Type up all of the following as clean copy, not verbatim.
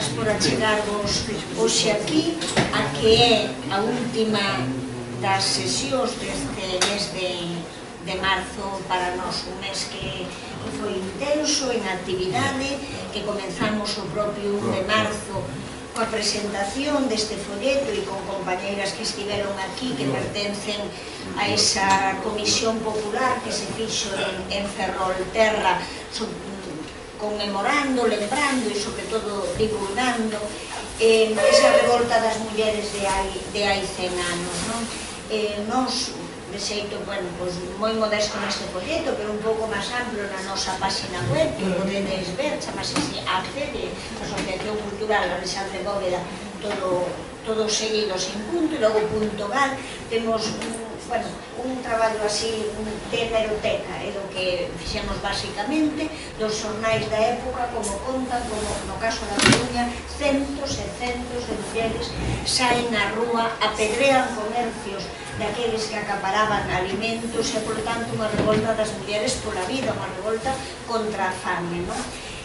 grazas por achegarvos hoxe aquí, a que é a última das sesións deste mes de marzo para nós, un mes que foi intenso en actividade, que comenzamos o propio 1 de marzo coa presentación deste folleto e con compañeiras que estiveron aquí, que pertencen a esa comisión popular que se fixo en Ferrolterra, conmemorando, lembrando e sobre todo divulgando esa revolta das mulleres de hai 100 anos. Nos, de xeito, moi modesto neste folleto, pero un pouco máis amplo na nosa página web, que podedes ver, chamase ACEDE, Asociación Cultural Alexandre Bóveda, todo seguido sin punto, e logo .gal, temos un traballo así de hemeroteca, é do que fixemos basicamente dos xornais da época, como contan, como no caso da Coruña, centos e centos de mulleres saen á rúa, apedrean comercios daqueles que acaparaban alimentos e, por tanto, unha revolta das mulleres pola vida, unha revolta contra a fame, non?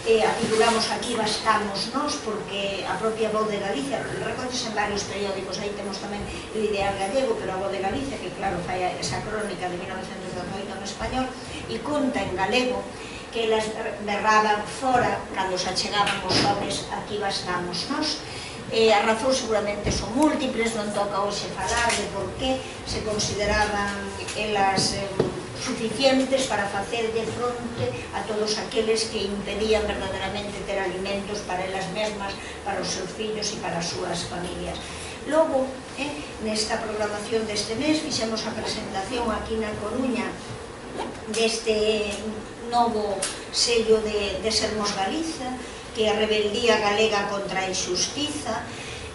Titulamos Aquí bastamos nós, porque a propia Voz de Galicia, recoñes en varios periódicos, aí temos tamén el Ideal Gallego, pero a Voz de Galicia, que claro, fai esa crónica de 1918 en español, e conta en galego que elas berraban fora, cando se achegaban os homes, aquí bastamos nós. As razóns seguramente son múltiples, non toca hoxe falar de por que se consideraban elas suficientes para facer de fronte a todos aqueles que impedían verdadeiramente ter alimentos para elas mesmas, para os seus fillos e para as súas familias. Logo, nesta programación deste mes, fixemos a presentación aquí na Coruña deste novo sello de Sermos Galiza, que é a rebeldía galega contra a injustiza,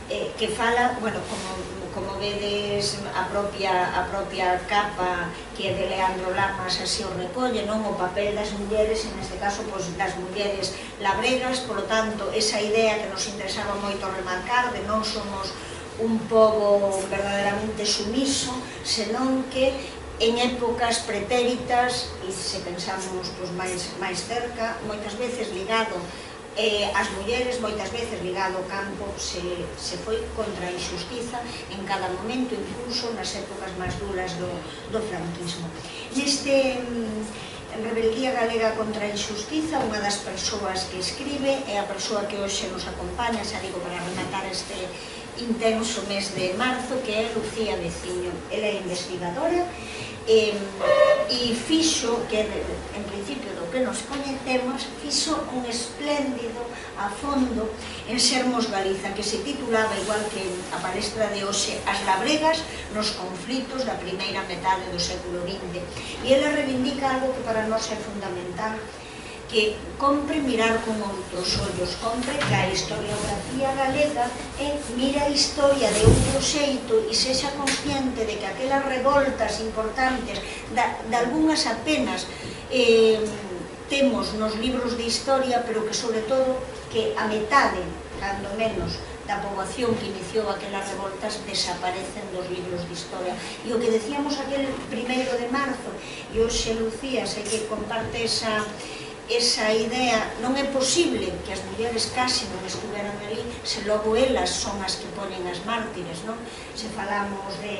que fala, como vedes, a propia capa que é de Leandro Lamas así o recolle, non? O papel das mulleres, en este caso das mulleres labregas, por lo tanto, esa idea que nos interesaba moito remarcar de non somos un pobo verdadeiramente sumiso, senón que en épocas pretéritas, e se pensamos máis cerca, moitas veces ligado as mulleres, moitas veces ligado ao campo, se foi contra a injustiza en cada momento, incluso nas épocas máis duras do franquismo. Neste Rebeldía Galega contra a Injustiza, unha das persoas que escribe é a persoa que hoxe nos acompaña, xa digo, para rematar este intenso mes de marzo, que é Lucía Veciño. Ela é investigadora e fixo, que en principio do que nos coñecemos, fixo un espléndido a fondo en Sermos Galiza, que se titulaba, igual que a palestra de hoxe, As labregas nos conflitos da primeira metade do século XX. E ela reivindica algo que para nós é fundamental, que compre mirar con outros ollos, compre que a historiografía galega mira a historia de outro xeito e sexa consciente de que aquelas revoltas importantes, de algunhas apenas temos nos libros de historia, pero que sobre todo que a metade, cando menos, da poboación que iniciou aquelas revoltas desaparecen dos libros de historia. E o que decíamos aquel 1 de marzo, e hoxe Lucía sei que comparte esa idea, non é posible que as mulleres case non estuveran ali se logo elas son as que ponen as mártires, non? Se falamos de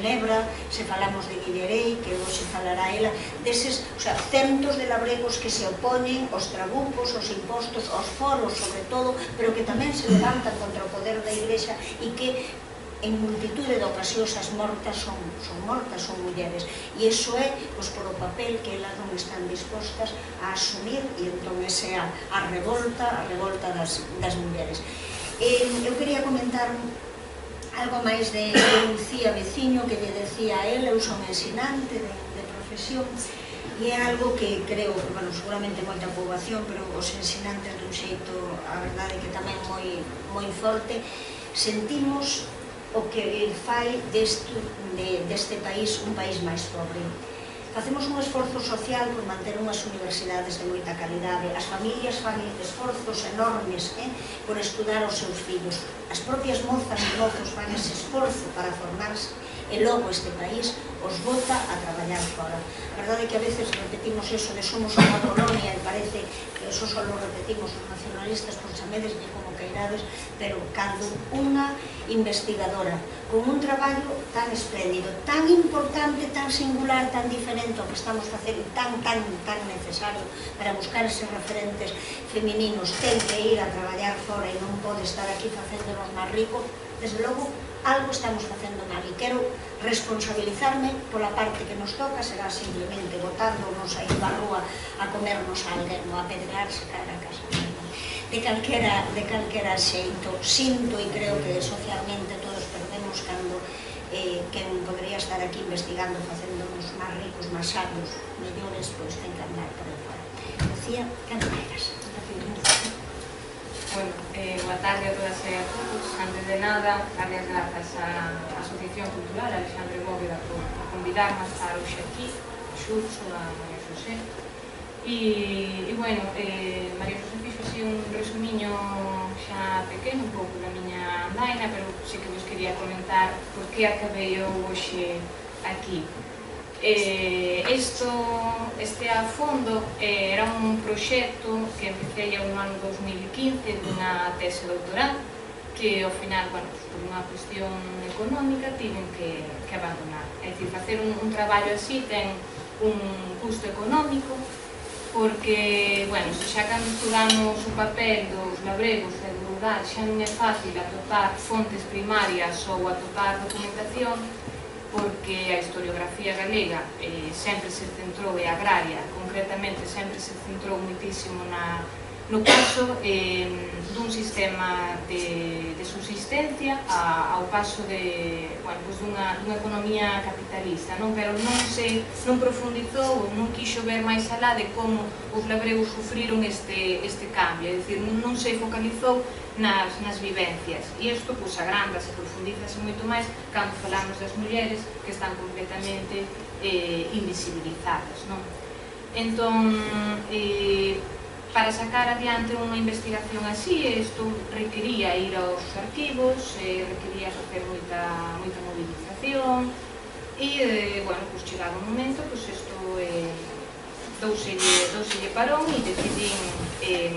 Nebra, se falamos de Guillerey, que hoxe falará ela, deses, centos de labregos que se opoñen aos trabucos, aos impostos, aos foros sobre todo, pero que tamén se levantan contra o poder da Igrexa e que en multitude de ocasións as mortas son mulleres, e iso é por o papel que elas non están dispostas a asumir, e entón esa é a revolta das mulleres. Eu quería comentar algo máis de Lucía Veciño, que lle decía a ela, eu son ensinante de profesión, e é algo que creo, seguramente moita poboación, pero os ensinantes dun xeito, a verdade que tamén moi forte, sentimos o que fai deste país un país máis pobre. Facemos un esforzo social por manter unhas universidades de moita calidade, as familias fan esforzos enormes por estudar os seus fillos, as propias mozas e mozos fan ese esforzo para formarse, e logo este país os bota a traballar fora. A verdade é que a veces repetimos eso de somos unha colonia, e parece que eso só lo repetimos os nacionalistas por chamedes como queirades, pero cando unha investigadora con un traballo tan espléndido, tan importante, tan singular, tan diferente ao que estamos facendo, tan necesario para buscar eses referentes femininos, ten que ir a traballar fora e non pode estar aquí facéndonos máis rico, desde logo, algo estamos facendo mal e quero responsabilizarme pola parte que nos toca, será simplemente botándonos aí da rúa a comernos a alguén ou a pedrearse cara a casa. De calquera xeito, sinto e creo que socialmente todos perdemos cando quen podría estar aquí investigando, facéndonos máis ricos, máis sabios, mellores, pois ten que andar por aí fora. Lucía, cando eras? Bueno, boa tarde a todas e a todos. Antes de nada, darle as grazas á Asociación Cultural Alexandre Bóveda por convidarme a estar hoxe aquí, a Xurxo, a María José. E bueno, María José fixo así un resumiño xa pequeno, un pouco da miña andaina, pero sí que vos quería comentar por que acabei eu hoxe aquí. Este a fondo era un proxecto que empecé no ano 2015 dunha tese doutoral que ao final, bueno, por unha cuestión económica tiven que abandonar. É dicir, facer un traballo así ten un custo económico porque, bueno, se xa cando estudamos o papel dos labregos e do rural xa non é fácil atopar fontes primarias ou atopar documentación, porque a historiografía galega sempre se centrou, e agraria concretamente, sempre se centrou muitísimo no caso dun sistema de subsistencia ao paso dunha economía capitalista, pero non profundizou, non quixo ver máis alá de como os labregos sufriron este cambio, é dicir, non se focalizou nas vivencias, e isto agrandase, profundízase moito máis cando falamos das mulleres que están completamente invisibilizadas. Entón, para sacar adiante unha investigación así, isto requería ir aos arquivos, requería facer moita movilización, e, bueno, chegado o momento, isto douselle parón e decidín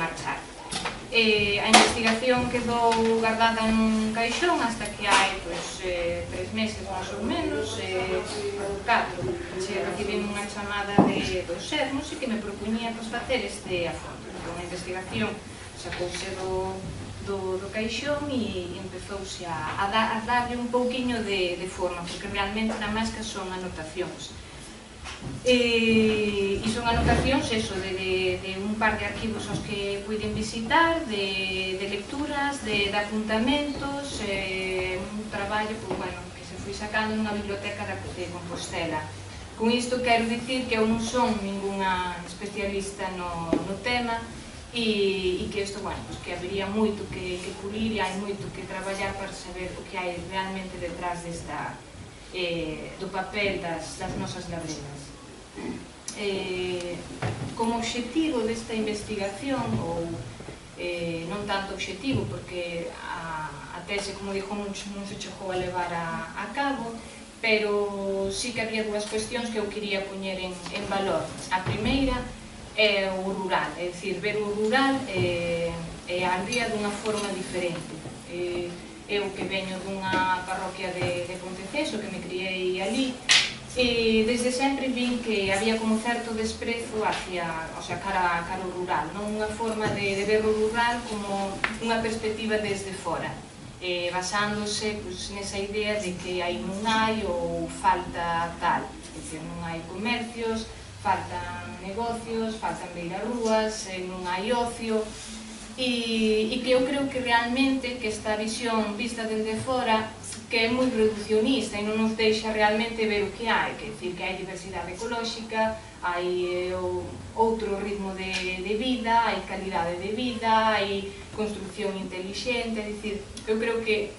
marchar. A investigación quedou guardada nun caixón hasta que hai 3 meses máis ou menos, 4, recibín unha chamada do Sermos e que me propuñía facer este afondo. A investigación sacouse do caixón e empezouse a darlle un pouquiño de forma, porque realmente na máis que son anotacións. E son anotacións de un par de arquivos aos que puiden visitar, de lecturas, de apuntamentos, un traballo que se foi sacando nunha biblioteca de Compostela. Con isto quero dicir que eu non son ninguna especialista no tema e que isto, que habería moito que pulir e hai moito que traballar para saber o que hai realmente detrás do papel das nosas labregas. Como objetivo desta investigación, ou non tanto objetivo, porque a tese, como dixo, non se chegou a levar a cabo, pero sí que había dúas cuestións que eu quería poñer en valor. A primeira é o rural, é dicir, ver o rural e a aldea dunha forma diferente. Eu que veño dunha parroquia de Ponteceso, que me criei ali, e desde sempre vin que había como certo desprezo cara ao rural, unha forma de ver o rural como unha perspectiva desde fora, basándose nesa idea de que aí non hai ou falta tal, que non hai comercios, faltan negocios, faltan beirarrúas, non hai ocio, e que eu creo que realmente que esta visión vista dende fora que é moi reduccionista e non nos deixa realmente ver o que hai, que hai diversidade ecolóxica, hai outro ritmo de vida, hai calidade de vida, hai construcción inteligente, é dicir, eu creo que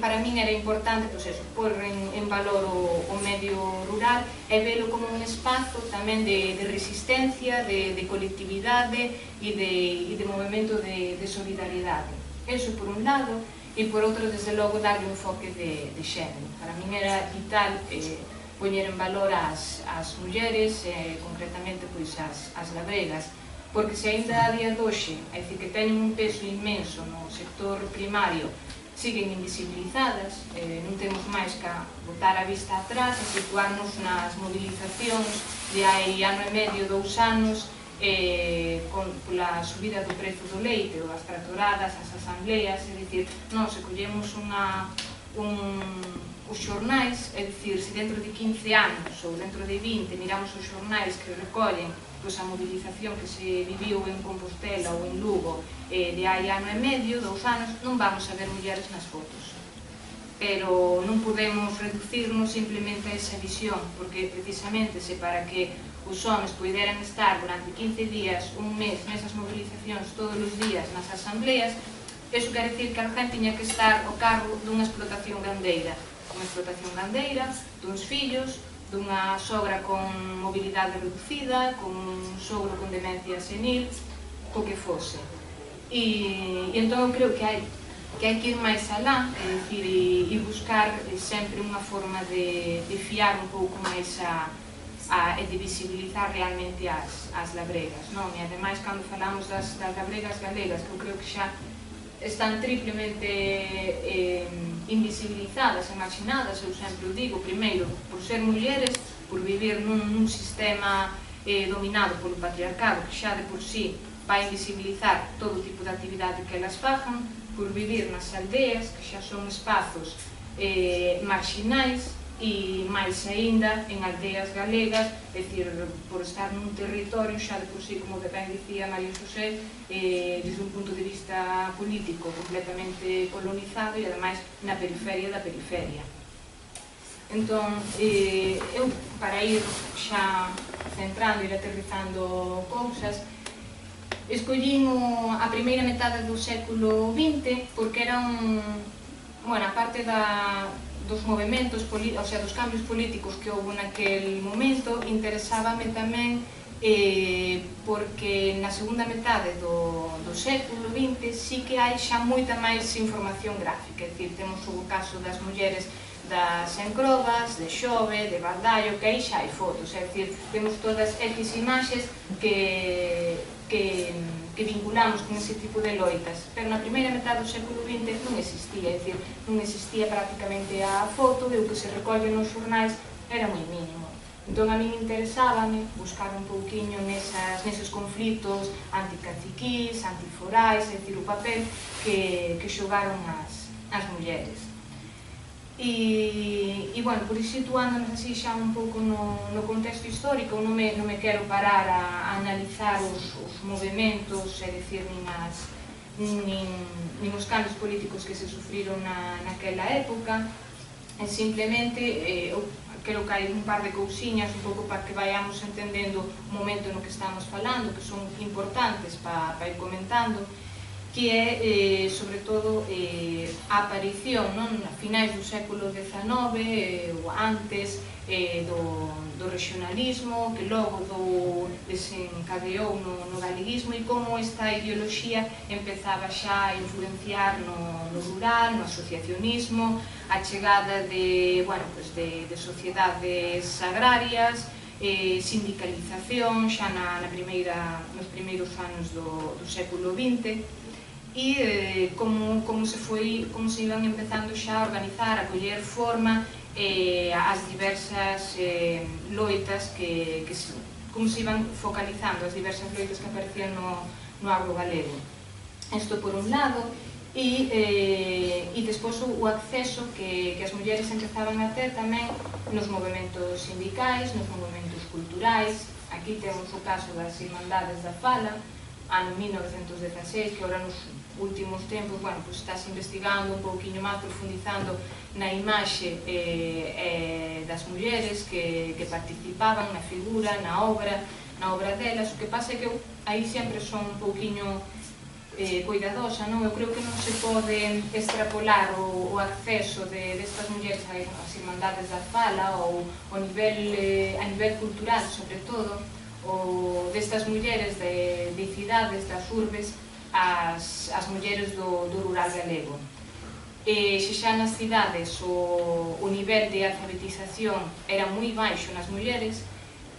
para min era importante pôr en valor o medio rural e velo como un espazo tamén de resistencia, de colectividade e de movimento de solidaridade. Eso por un lado, e por outro, desde logo, darle un enfoque de xénero. Para min era vital poñer en valor as mulleres, concretamente as labregas, porque se ainda a día de hoxe, é dicir, que teñen un peso inmenso no sector primario, siguen invisibilizadas, non temos máis que botar a vista atrás e situarnos nas movilizacións de hai ano e medio, 2 anos, pola subida do prezo do leite, ou as tractoradas, as asambleas, é dicir, nós se collemos os xornais, é dicir, se dentro de 15 anos ou dentro de 20 miramos os xornais que recollen a movilización que se viviu en Compostela ou en Lugo de hai ano e medio, 2 anos, non vamos a ver mulleres nas fotos. Pero non podemos reducirnos simplemente a esa visión, porque precisamente se para que os homens poderan estar durante 15 días, un mes, nesas movilizacións todos os días nas asambleas, eso quer decir que alguén tiña que estar ao cargo dunha explotación gandeira, duns fillos, dunha sogra con mobilidade reducida, con un sogro con demencia senil, co que fose. E entón creo que hai que ir máis alá, é dicir, e buscar sempre unha forma de fiar un pouco máis e de visibilizar realmente as labregas, non? E ademais, cando falamos das labregas galegas, que eu creo que xa están triplemente invisibilizadas e marxinadas, eu sempre o digo, primeiro, por ser mulleres, por vivir nun sistema dominado polo patriarcado, que xa de por sí vai invisibilizar todo tipo de actividade que elas fajan, por vivir nas aldeas, que xa son espazos marxinais, e máis aínda en aldeas galegas, é dicir, por estar nun territorio xa de por sí, como ben dicía María José, desde un punto de vista político completamente colonizado e ademais na periferia da periferia. Entón, eu para ir xa centrando e aterrizando cousas, escollín a primeira metade do século XX porque era a parte dos movimentos, o sea, dos cambios políticos que houve naquele momento, interesábame tamén porque na segunda metade do século XX sí que hai xa moita máis información gráfica, é dicir, temos o caso das mulleres das Encrobas, de Xove, de Bardallo, que aí xa hai fotos, é dicir, temos todas X imaxes que vinculamos con ese tipo de loitas, pero na primeira metade do século XX non existía, é dicir, non existía prácticamente a foto e o que se recolle nos xornais era moi mínimo. Entón a min interesábame buscar un pouquiño neses conflitos anticaciquís, antiforais, é dicir, o papel que xogaron as mulleres. E, bueno, por iso situándonos así xa un pouco no contexto histórico, non me quero parar a analizar os movimentos, é dicir, nin os cambios políticos que se sufriron naquela época, e simplemente quero caer un par de cousiñas un pouco para que vayamos entendendo o momento no que estamos falando, que son importantes para ir comentando, que é, sobre todo, a aparición a finais do século XIX ou antes do regionalismo, que logo desencadeou no galeguismo, e como esta ideoloxía empezaba xa a influenciar no rural, no asociacionismo, a chegada de sociedades agrarias, sindicalización xa nos primeiros anos do século XX, e como se iban empezando xa a organizar, a coller forma as diversas loitas como se iban focalizando as diversas loitas que aparecían no agro galego. Isto por un lado, e despois o acceso que as mulleres empezaban a ter tamén nos movimentos sindicais, nos movimentos culturais. Aquí temos o caso das Irmandades da Fala, ano 1916, que agora nos últimos tempos estás investigando un pouquiño máis, profundizando na imaxe das mulleres que participaban na figura, na obra delas. O que pasa é que eu aí sempre son un pouquiño cuidadosa, non? Eu creo que non se pode extrapolar o acceso destas mulleres ás Irmandades da Fala ou a nivel cultural, sobre todo, ou destas mulleres de cidades, das urbes, as mulleres do rural galego. Se xa nas cidades o nivel de alfabetización era moi baixo nas mulleres,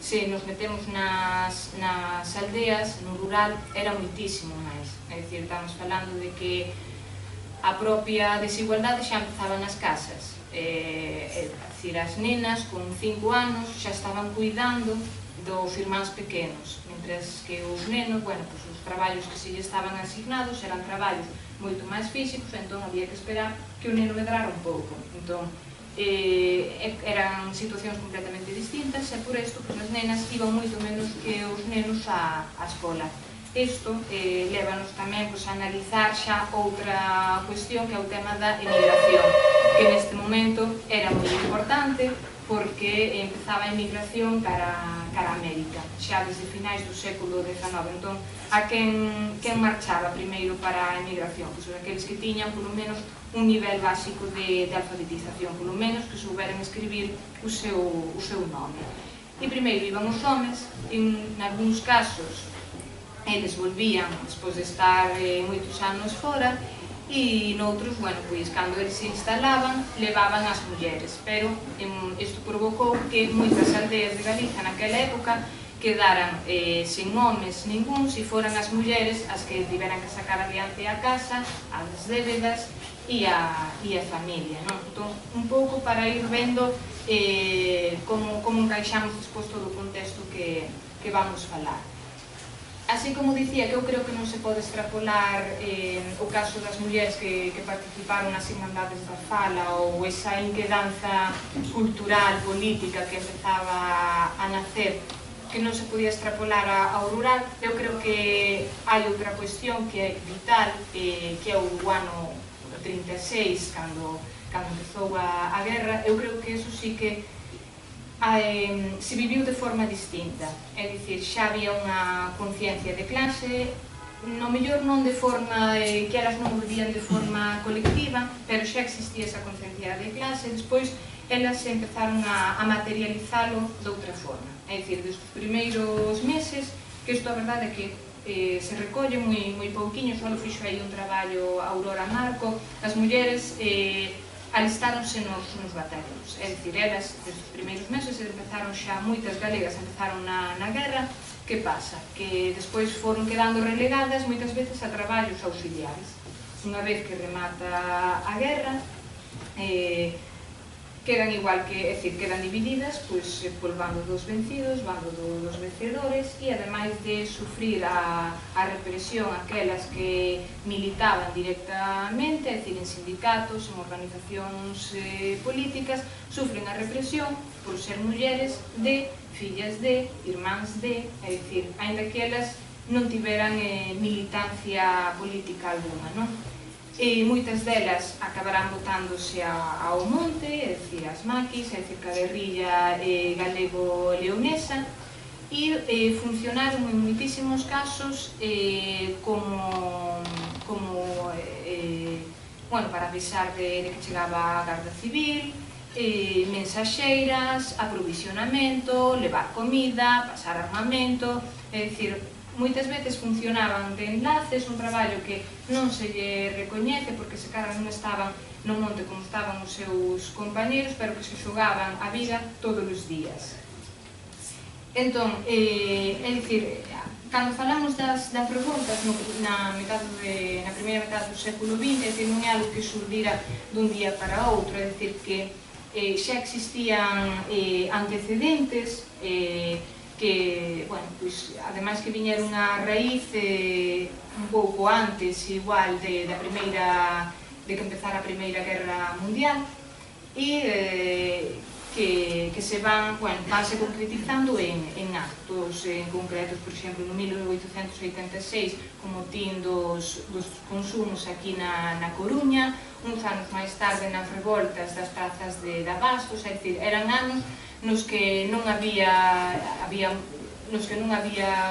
se nos metemos nas aldeas, no rural, era moitísimo máis. É dicir, estamos falando de que a propia desigualdade xa empezaba nas casas. É dicir, as nenas con 5 anos xa estaban cuidando dos irmáns pequenos, mentres que os nenos, bueno, pues, os traballos que se lle estaban asignados eran traballos moito máis físicos, entón había que esperar que o neno medrara un pouco. Entón, eran situacións completamente distintas e por isto as nenas iban moito menos que os nenos á escola. Isto lévanos tamén a analizar xa outra cuestión que é o tema da emigración, que neste momento era moi importante porque empezaba a emigración cara a América, xa desde finais do século XIX. Entón, a quen marchaba primeiro para a emigración? Pois aqueles que tiñan, polo menos, un nivel básico de alfabetización, polo menos que souberan escribir o seu nome. E primeiro iban os homes, en algúns casos eles volvían despois de estar moitos anos fora, e noutros, bueno, pois cando eles se instalaban, levaban as mulleres, pero isto provocou que moitas aldeas de Galicia naquela época quedaran sen homes ningún, se foran as mulleres as que tiveran que sacar adiante a casa, as débedas e a familia, non? Entón, un pouco para ir vendo como encaixamos despois todo o contexto que vamos falar. Así como dicía que eu creo que non se pode extrapolar o caso das mulleres que participaron nas Irmandades da Fala ou esa inquedanza cultural, política que empezaba a nacer, que non se podía extrapolar ao rural. Eu creo que hai outra cuestión que é vital, que é o ano 36, cando empezou a guerra. Eu creo que eso sí que se viviu de forma distinta, é dicir, xa había unha conciencia de clase, no mellor non de forma que elas non o vivían de forma colectiva, pero xa existía esa conciencia de clase. Despois elas empezaron a materializalo de outra forma, é dicir, desde os primeiros meses, que isto a verdade é que se recolle moi pouquiño, só fixo aí un traballo Aurora Marco. As mulleres alistáronse nos batallones, é dicir, elas, desde os primeiros meses, empezaron xa, moitas galegas empezaron na guerra. Que pasa? Que despois foron quedando relegadas moitas veces a traballos auxiliares. Unha vez que remata a guerra, quedan igual que, é dicir, quedan divididas pois, polo bando dos vencidos, bando dos vencedores, e ademais de sufrir a represión aquelas que militaban directamente, é dicir, en sindicatos, en organizacións políticas, sufren a represión por ser mulleres de, fillas de, irmáns de, é dicir, aínda que elas non tiveran militancia política alguna, non? E moitas delas acabarán botándose ao monte, é dicir, as maquis, é dicir, a guerrilla galego-leonesa, e funcionaron en moitísimos casos como bueno, para avisar de que chegaba a Garda Civil, mensaxeiras, aprovisionamento, levar comida, pasar armamento, é dicir, moitas veces funcionaban de enlaces, un traballo que non se lle recoñece porque se cara non estaban no monte como estaban os seus compañeros, pero que se xogaban a vida todos os días. Entón, é dicir, cando falamos das revoltas na primeira metade do século XX, é dicir, non é algo que xurdira dun día para outro, é dicir, que xa existían antecedentes que, bueno, pois, ademais que viñeron a raíz un pouco antes, igual, de que empezara a Primeira Guerra Mundial, e que se vanse concretizando en actos concretos. Por exemplo, no 1886, como motín dos consumos aquí na Coruña, uns anos máis tarde nas revoltas das prazas de Abastos, é dicir, eran anos nos que non había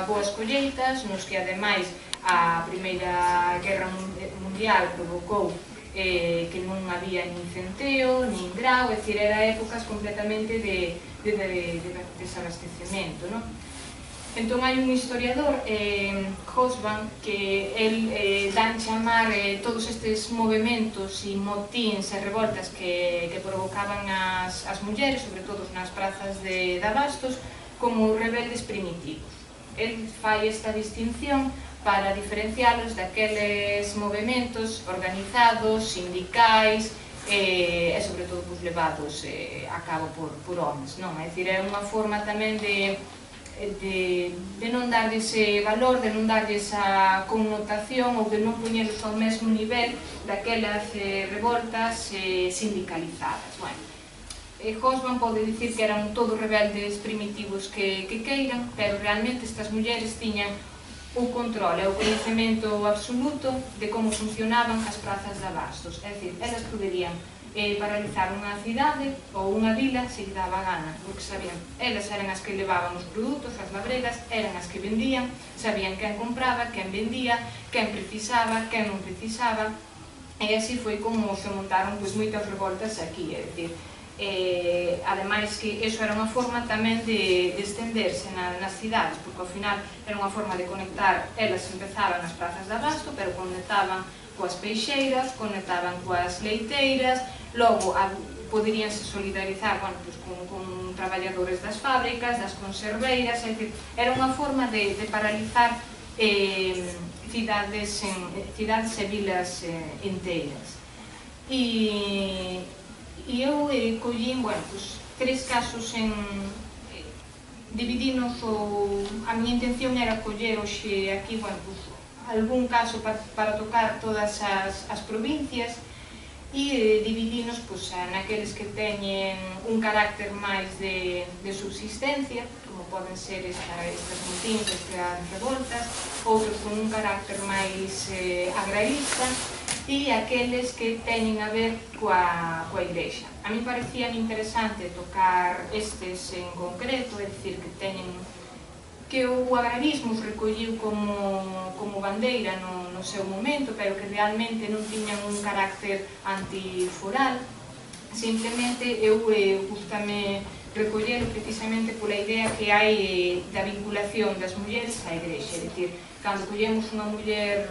boas colleitas, nos que ademais a Primeira Guerra Mundial provocou que non había nin centeo, nin grau, é dicir, era épocas completamente de desabastecemento, non? Entón hai un historiador, Hobsbawm, que el dan chamar todos estes movementos e motíns e revoltas que provocaban as mulleres, sobre todo nas prazas de Abastos, como rebeldes primitivos. El fai esta distinción para diferencialos daqueles movementos organizados, sindicais, e sobre todo levados a cabo por homes, non? É dicir, é unha forma tamén de non darlle ese valor, de non darlle esa connotación ou de non poñelos ao mesmo nivel daquelas revoltas sindicalizadas. Bueno, Hobsbawm pode dicir que eran todos rebeldes primitivos que queiran, pero realmente estas mulleres tiñan o control e o coñecemento absoluto de como funcionaban as prazas de abastos. É dicir, elas poderían paralizar unha cidade ou unha vila se lle daba gana, porque sabían, elas eran as que levaban os produtos, as labregas, eran as que vendían, sabían quen compraba, quen vendía, quen precisaba, quen non precisaba, e así foi como se montaron moitas revoltas aquí, é dicir, ademais que iso era unha forma tamén de estenderse nas cidades, porque ao final era unha forma de conectar, elas empezaban nas prazas de abasto, pero conectaban coas peixeiras, conectaban coas leiteiras, logo poderíanse solidarizar con traballadores das fábricas, das conserveiras, é dicir, era unha forma de paralizar cidades e vilas enteiras. E eu collín, tres casos dividinos, a miña intención era coller hoxe aquí, algún caso para tocar todas as provincias e dividinos naqueles que teñen un carácter máis de subsistencia, como poden ser estas motins, estas revoltas, outros con un carácter máis agrarista, e aqueles que teñen a ver coa Igrexa. A mí parecía interesante tocar estes en concreto, é dicir, que teñen que o agrarismo os recolliu como bandeira no seu momento, pero que realmente non tiñan un carácter antiforal. Simplemente eu gustame recollelo precisamente pola idea que hai da vinculación das mulleres á Igrexa, é dicir, cando collemos unha muller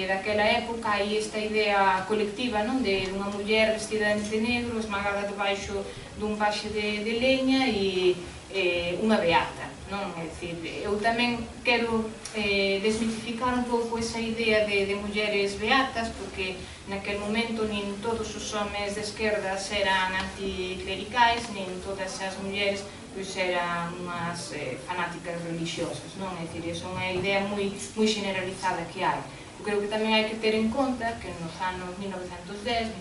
daquela época hai esta idea colectiva de unha muller vestida de negro, esmagada debaixo dun paxe de leña e unha beata. É dicir, eu tamén quero desmitificar un pouco esa idea de mulleres beatas, porque naquel momento nin todos os homes de esquerdas eran anticlericais, nin todas as mulleres eran unhas fanáticas religiosas. É dicir, esa é unha idea moi generalizada que hai. Eu creo que tamén hai que ter en conta que nos anos 1910,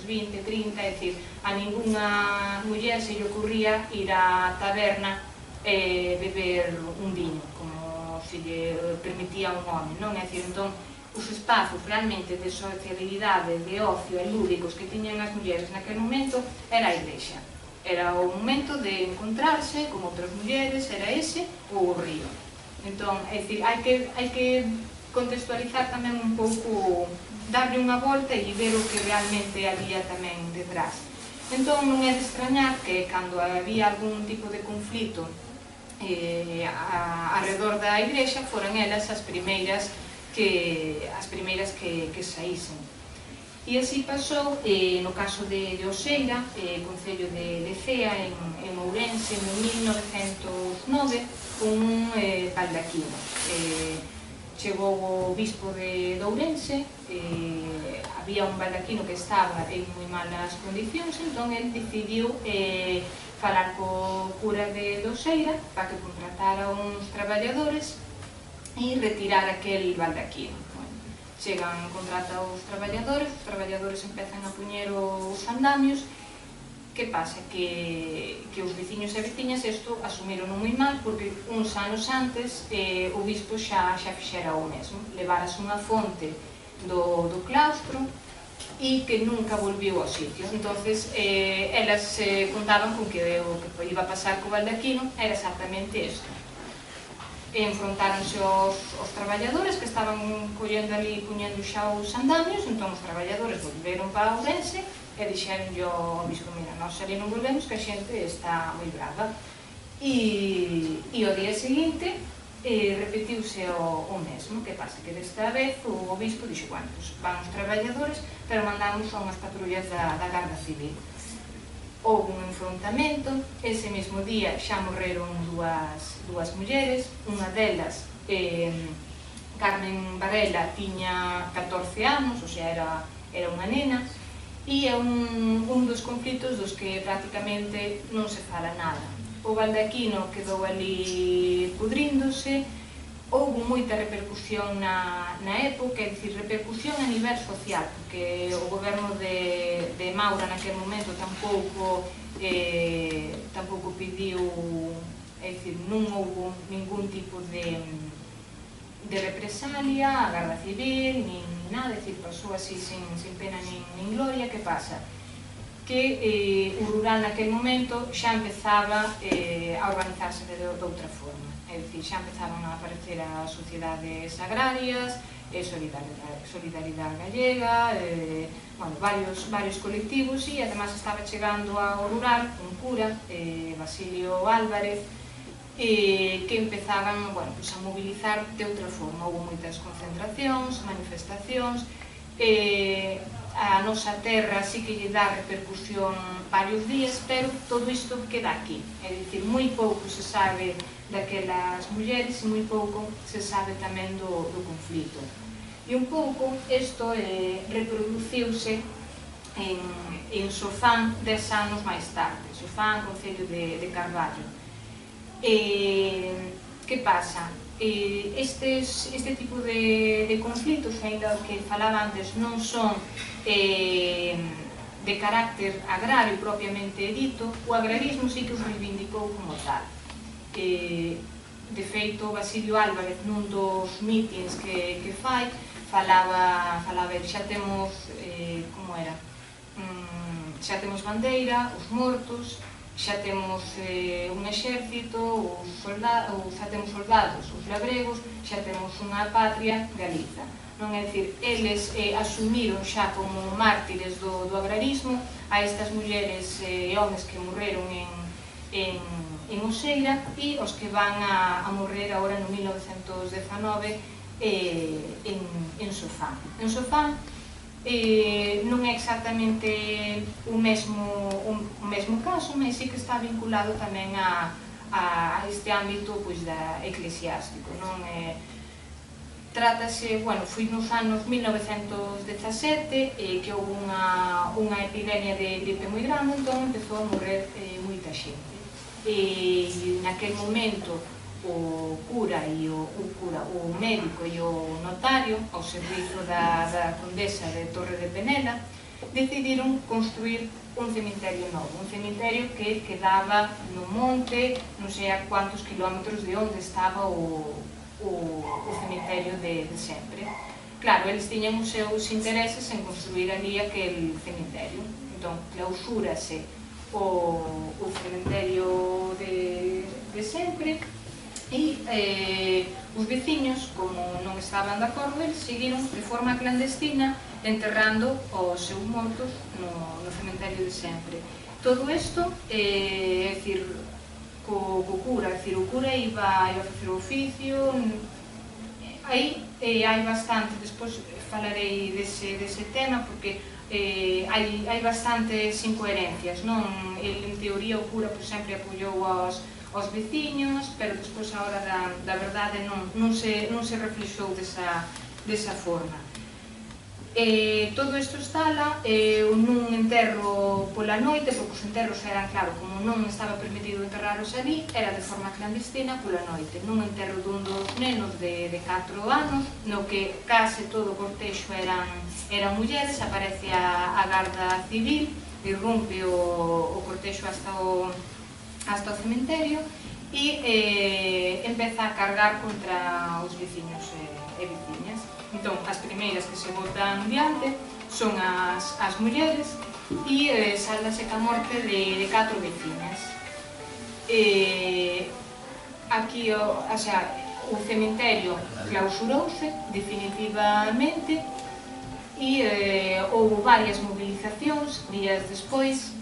1920, 30, é dicir, a ninguna muller se lle ocurría ir á taberna e beber un viño, como se lle permitía a un home, non? É dicir, entón, os espazos realmente de sociabilidade, de ocio e lúdicos que tiñan as mulleres naquele momento era a Igrexa. Era o momento de encontrarse con outras mulleres, era ese ou o río. Entón, é dicir, hai que contextualizar tamén un pouco, darlle unha volta e ver o que realmente había tamén detrás. Entón, non é de extrañar que cando había algún tipo de conflito arredor da Igrexa foran elas as primeiras que saísen. E así pasou no caso de Oseira, concello de Cea, en Ourense, en 1909, con un baldaquino. Chegou o bispo de Ourense, había un baldaquino que estaba en moi malas condicións, entón el decidiu falar co cura de Oseira para que contratara uns traballadores e retirar aquel baldaquino. Chegan, contrata os traballadores empezan a poñer os andamios. Que pasa? Que os veciños e veciñas isto asumiron moi mal, porque uns anos antes o bispo xa fixera o mesmo, levarase unha fonte do claustro e que nunca volviu ao sitio. Entonces, elas contaban con que o que iba a pasar co baldaquino era exactamente isto. Enfrontáronse os traballadores que estaban collendo ali e puñendo xa os andamios, entón os traballadores volveron para Ourense e dixeronlle ao bispo, mira, nós ali non volvemos que a xente está moi brava. E ao día seguinte repetiuse o mesmo. Que pasa? Que desta vez o bispo dixo, bueno, van os traballadores, pero mandamos a unhas patrullas da Garda Civil. houve un enfrontamento. Ese mesmo día xa morreron dúas mulleres, unha delas, Carmen Varela, tiña 14 anos, ou sea, era unha nena, e é un dos conflitos dos que prácticamente non se fala nada. O Baldaquino quedou ali pudríndose, houve moita repercusión na época, é dicir, repercusión a nivel social, porque o goberno de Maura naquele momento tampouco pediu, é dicir, non houve ningún tipo de represalia, a Garda Civil, nin nada, é dicir, pasou así sin pena nin gloria. Que pasa? Que o rural naquele momento xa empezaba a organizarse de outra forma, é dicir, xa empezaban a aparecer as sociedades agrarias, Solidaridade Gallega, varios colectivos, e además estaba chegando ao rural un cura, Basilio Álvarez, que empezaban a mobilizar de outra forma. Houve moitas concentracións, manifestacións. A nosa terra sí que lle dá repercusión varios días, pero todo isto queda aquí, é dicir, moi pouco se sabe daquelas mulleres e moi pouco se sabe tamén do conflito. E un pouco isto reproduciuse en Sofán 10 anos máis tarde, Sofán, concello de Carballo. Que pasa? Este tipo de conflitos, ainda que falaba antes, non son de carácter agrario propiamente dito. O agrarismo sí que os reivindicou como tal. De feito, Basilio Álvarez, nun dos mítins que fai, falaba, xa temos, como era? Xa temos bandeira, os mortos, xa temos un exército, xa temos soldados, os labregos, xa temos unha patria, Galiza. Non é dicir, eles asumiron xa como mártires do agrarismo a estas mulleres e homes que morreron en Oseira, e os que van a morrer agora no 1919 en Sofán. En Sofán non é exactamente o mesmo caso, mas sí que está vinculado tamén a este ámbito eclesiástico. Trátase, foi nos anos 1917 que houve unha epidemia de gripe moi grande, entón empezou a morrer moita xente. E naquele momento o cura, o médico e o notario, ao servizo da condesa de Torre de Penela, decidiron construir un cemiterio novo, un cemiterio que quedaba no monte, non sei a cuántos kilómetros de onde estaba o cemiterio de sempre. Claro, eles tiñan os seus intereses en construir ali aquel cemiterio, entón clausúrase o cemiterio de sempre. E os veciños, como non estaban de acordo, eles seguiron de forma clandestina enterrando os seus mortos no cemiterio de sempre. Todo isto, é dicir, co cura, é dicir, o cura iba a facer o oficio. Aí hai bastante, despois falarei dese tema, porque hai bastantes incoherencias, non? En teoría o cura sempre apoiou aos veciños, pero despois a hora da verdade non se reflexou desa forma. Todo isto estala nun enterro pola noite, porque os enterros eran, claro, como non estaba permitido enterraros ali, era de forma clandestina pola noite, nun enterro dun dos nenos de 4 anos, no que case todo o cortexo eran mulleres. Aparece a Garda Civil, irrumpe o cortexo hasta o cemiterio e empeza a cargar contra os veciños e veciñas. Entón, as primeiras que se botan diante son as mulleres e saldase ca morte de 4 veciñas. Aquí, o cemiterio clausurouse definitivamente e houve varias movilizacións días despois,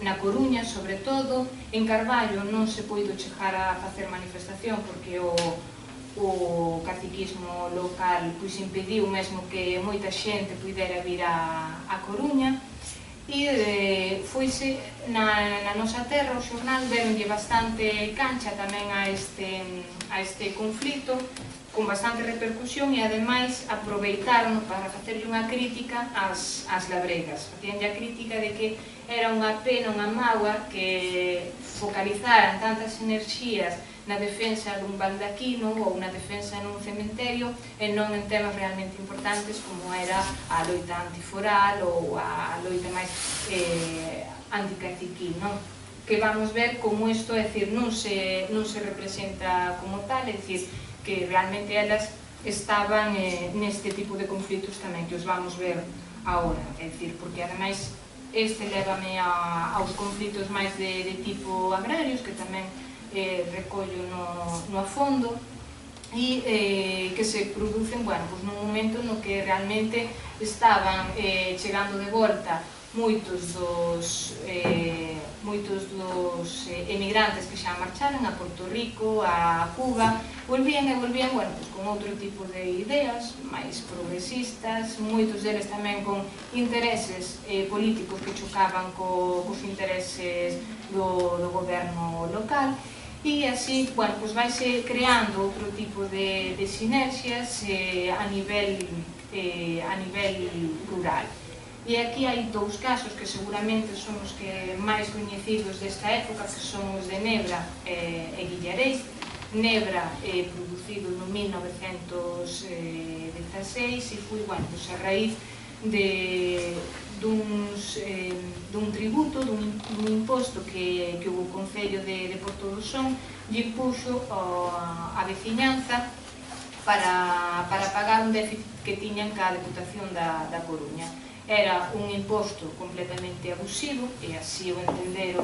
na Coruña, sobre todo. En Carballo non se puido chegar a facer manifestación porque o caciquismo local impediu mesmo que moita xente puidera vir a Coruña. e fuise na nosa terra, o xornal deronlle bastante cancha tamén a este conflito, con bastante repercusión, e ademais aproveitaron para facerlle unha crítica ás labregas. Facíanlle a crítica de que era unha pena, unha mágoa que focalizaran tantas enerxías na defensa dun baldaquino ou na defensa nun cementerio e non en temas realmente importantes como era a loita antiforal ou a loita máis anticaciquí, non? Que vamos ver como isto, é dicir, non se representa como tal, é dicir, que realmente elas estaban neste tipo de conflitos tamén, que os vamos ver agora, é dicir, porque ademais este lévame aos conflitos máis de tipo agrarios, que tamén recollo no a fondo, e que se producen, bueno, pues nun momento no que realmente estaban chegando de volta moitos dos emigrantes que xa marcharon a Porto Rico, a Cuba, volvían, bueno, pues con outro tipo de ideas máis progresistas, moitos deles tamén con intereses políticos que chocaban cos intereses do goberno local, e así, bueno, pues vaise creando outro tipo de sinerxias a nivel rural. E aquí hai dous casos que seguramente son os que máis coñecidos desta época, que son os de Nebra e Guillareis. Nebra producido no 1916 e foi, bueno, pues a raíz dun tributo, dun imposto que o Concello de Porto do Son lle puxo a veciñanza para pagar un déficit que tiñan ca Deputación da Coruña. Era un imposto completamente abusivo, e así o entendiu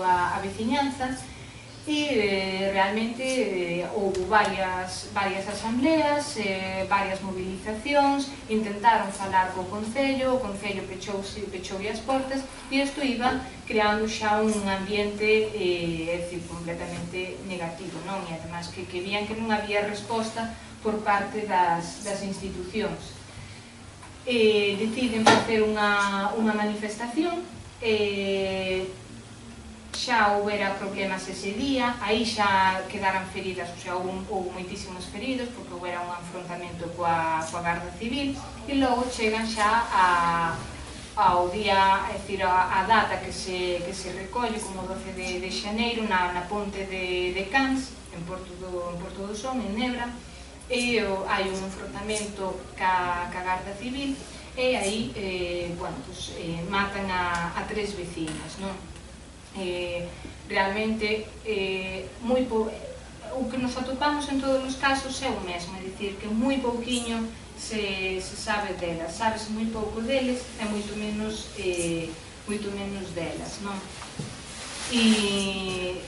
a veciñanza, e realmente houve varias asambleas, varias movilizacións, intentaron falar co Concello, o Concello pechoulle as portas, e isto iba creando xa un ambiente completamente negativo, non? E además que vían que non había resposta por parte das institucións. Deciden facer unha manifestación, xa houbera problemas ese día, aí xa quedaran feridas, ou sea, houve moitísimos feridos porque houbera un enfrontamento coa Garda Civil, e logo chegan xa ao día, é dicir, a data que se recolle como 12 de xaneiro na ponte de Cans, en Porto do Son, en Nebra, e hai un enfrontamento ca Garda Civil, e aí, bueno, pues, matan a 3 vecinas, non? Realmente, o que nos atopamos en todos os casos é o mesmo, é dicir, que moi pouquiño se sabe delas, sabes moi pouco deles e moito menos delas, non? E,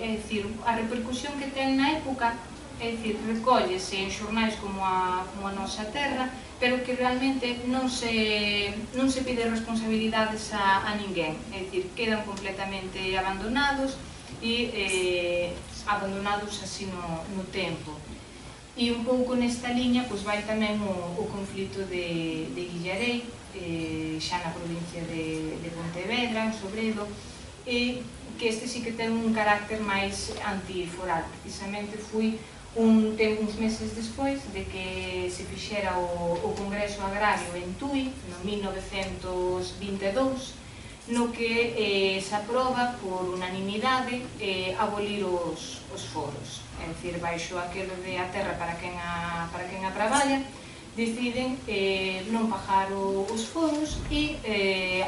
é dicir, a repercusión que ten na época, é dicir, recóllese en xornais como a nosa terra, pero que realmente non se pide responsabilidades a ninguén, é dicir, quedan completamente abandonados e abandonados así no tempo. E un pouco nesta liña vai tamén o conflito de Guillarei, xa na provincia de Pontevedra, en Sobredo, e que este sí que ten un carácter máis antiforal. Precisamente foi uns meses despois de que se fixera o Congreso Agrario en Tui, no 1922, no que se aproba por unanimidade abolir os foros. É dicir, baixo aquilo de a terra para quen a traballa, deciden non pagar os foros e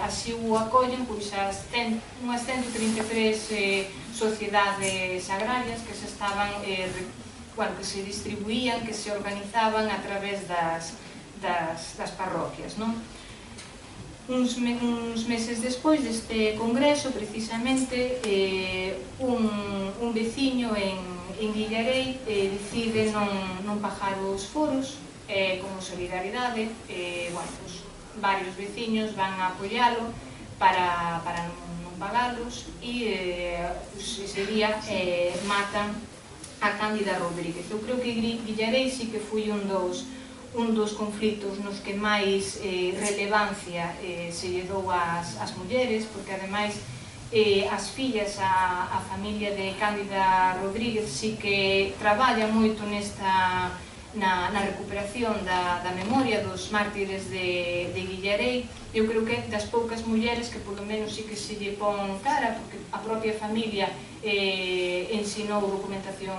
así o acollen unhas 133 sociedades agrarias que se estaban que se distribuían, que se organizaban a través das parroquias, non? Uns meses despois deste congreso, precisamente, un veciño en Guillarei decide non pagar os foros como solidaridade. Varios veciños van a apoialo para non pagalos e ese día matan a Cándida Rodríguez. Eu creo que Guillarei sí que foi un dos un dos conflitos nos que máis relevancia se lle dou ás mulleres, porque ademais as fillas, a familia de Cándida Rodríguez sí que traballa moito na recuperación da memoria dos mártires de Guillarei. Eu creo que das poucas mulleres que polo menos sí que se lle pon cara, porque a propia familia ensinou documentación,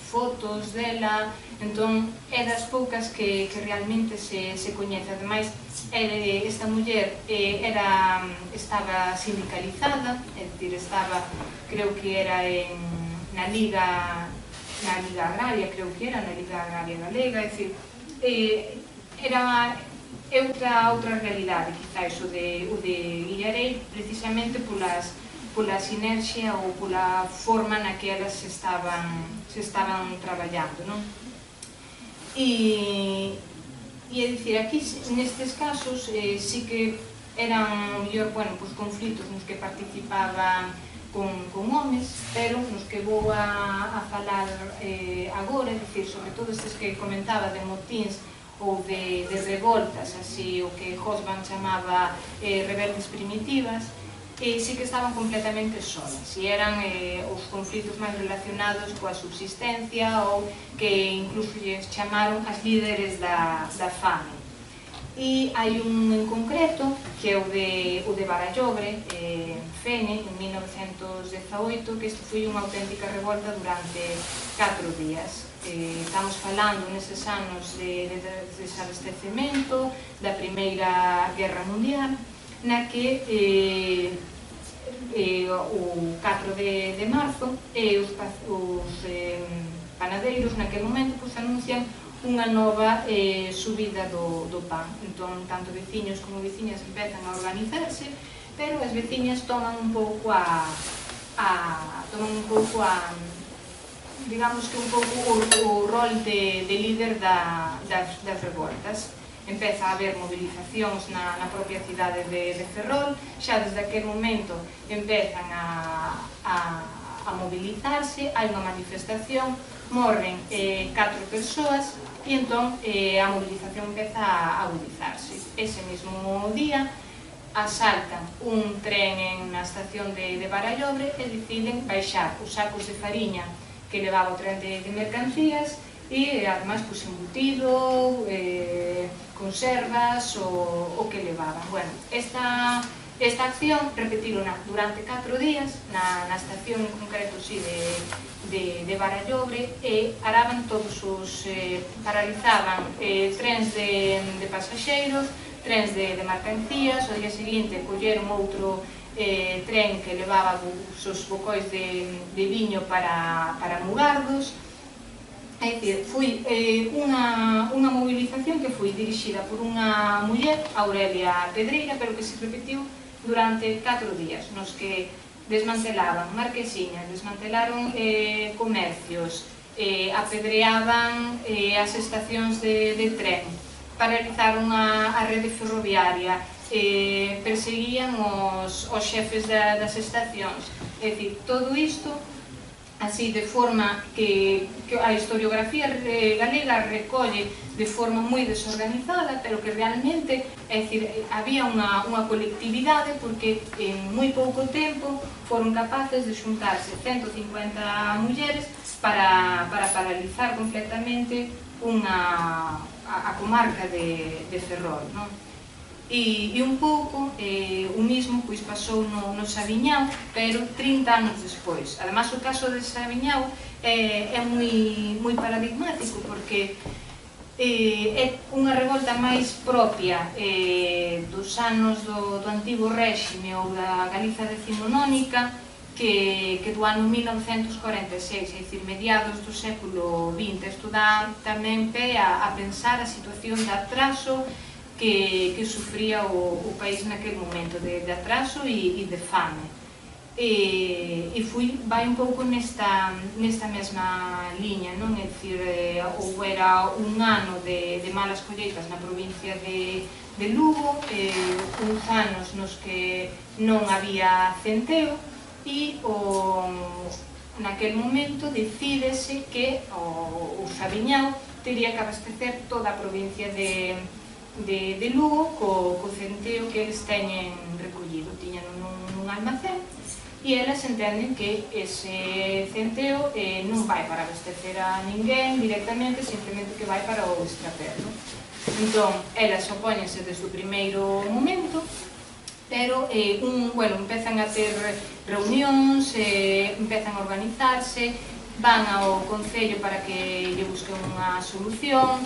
fotos dela, entón é das poucas que realmente se coñece. Ademais, esta muller estaba sindicalizada, é dicir, creo que era na Liga Agraria, creo que era na Liga Agraria Galega, é dicir, era outra realidade, quizás, o de Guillarei, precisamente pola sinerxia ou pola forma na que elas se estaban traballando, non? E é dicir, aquí, nestes casos, sí que eran, mellor, conflitos nos que participaban con homes, pero nos que vou a falar agora, é dicir, sobre todo estes que comentaba de motíns ou de revoltas, así o que Hobsbawm chamaba rebeldes primitivas, sí que estaban completamente solas, e eran os conflitos máis relacionados coa subsistencia ou que incluso lles chamaron as líderes da fame. E hai un en concreto, que é o de Barallobre, Fene, en 1918, que isto foi unha auténtica revolta durante 4 días. Estamos falando neses anos de desabastecemento da Primeira Guerra Mundial, na que o 4 de marzo os panadeiros naquele momento anuncian unha nova subida do pan. Entón, tanto veciños como veciñas empezan a organizarse, pero as veciñas toman un pouco digamos que un pouco o rol de líder das revoltas. Empeza a haber movilizacións na propia cidade de Ferrol, xa desde aquel momento empezan a mobilizarse, hai unha manifestación, morren 4 persoas e entón a movilización empeza a agudizarse. Ese mesmo día asaltan un tren na estación de Barallobre e deciden baixar os sacos de fariña que levaba o tren de mercancías e ademais embutido, conservas, o que levaban. Esta acción repetirona durante 4 días na estación en concreto de Barallobre e paraban todos paralizaban trens de pasaxeiros, trens de mercancías. O día seguinte colleron outro tren que levaba os bocóis de viño para Mugardos. É dicir, foi unha movilización que foi dirixida por unha muller, Aurelia Pedreira, pero que se repetiu durante 4 días, nos que desmantelaban marquesiñas, desmantelaron comercios, apedreaban as estacións de tren, paralizaron a rede ferroviaria, perseguían os xefes das estacións. É dicir, todo isto así de forma que a historiografía galega recolle de forma moi desorganizada, pero que realmente, é dicir, había unha colectividade, porque en moi pouco tempo foron capaces de xuntarse 150 mulleres para paralizar completamente a comarca de Ferrol, non? E un pouco o mismo pasou no Saviñao, pero 30 anos despois. Ademais, o caso de Saviñao é moi paradigmático, porque é unha revolta máis propia dos anos do antigo réxime ou da Galiza decimonónica que do ano 1946, é dicir, mediados do século XX. Isto dá tamén pé a pensar a situación de atraso que sufría o país naquele momento, de atraso e de fame. E vai un pouco nesta mesma liña, non? É dicir, era un ano de malas colleitas na provincia de Lugo, uns anos nos que non había centeo, e naquele momento decídese que o Saviñao teria que abastecer toda a provincia de Lugo co centeo que eles teñen recollido. Tiñan nun almacén e elas entenden que ese centeo non vai para abastecer a ninguén directamente, simplemente que vai para o extraperlo. Entón, elas opóñense desde o primeiro momento, pero empezan a ter reunións, empezan a organizarse, van ao Concello para que lle busquen unha solución.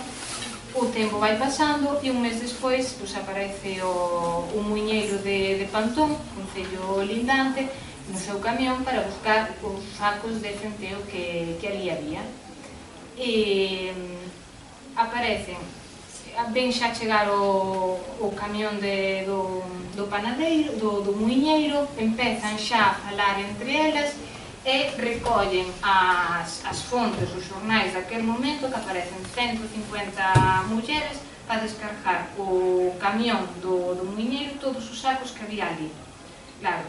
O tempo vai pasando e un mes despois aparece o muiñeiro de Pantón, Concello lindante, no seu camión para buscar os sacos de centeo que ali había. E aparecen, ven xa chegar o camión do panadeiro, do muiñeiro, empezan xa a falar entre elas e recollen as fontes, os xornais daquel momento, que aparecen 150 mulleres para descargar o camión do muiñeiro todos os sacos que había ali. Claro,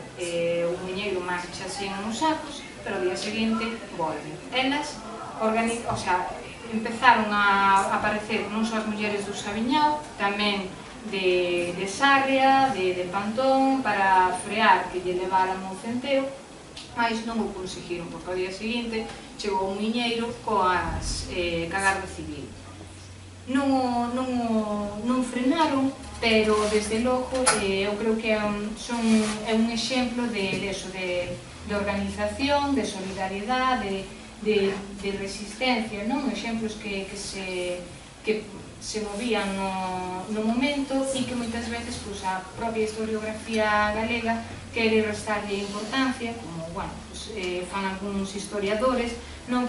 o muiñeiro marcha sen os sacos, pero o día seguinte volven. Elas empezaron a aparecer non só as mulleres do Sabiñao, tamén de Sarria, de Pantón, para frear que lle levaran o centeo, mas non o conseguiron, porque ao día seguinte chegou o muiñeiro coa Garda Civil. Non frenaron, pero desde logo eu creo que é un exemplo de organización, de solidariedade, de resistencia, exemplos que se movían no momento e que moitas veces a propia historiografía galega quere restarlle importancia, como fan algúns historiadores,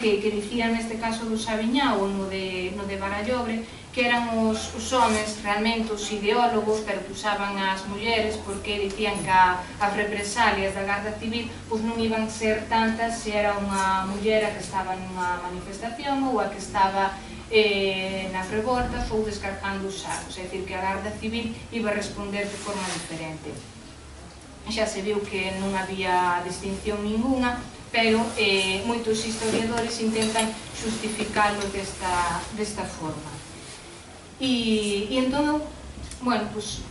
que dicían neste caso do Sabiñao ou no de Barallobre, que eran os homes realmente os ideólogos, pero que usaban as mulleres porque dicían que as represalias da Garda Civil non iban ser tantas se era unha muller a que estaba nunha manifestación ou a que estaba nas revoltas ou descargando os sacos, é dicir, que a Garda Civil iba a responder de forma diferente. Xa se viu que non había distinción ninguna, pero moitos historiadores intentan justificalo desta forma. E entón,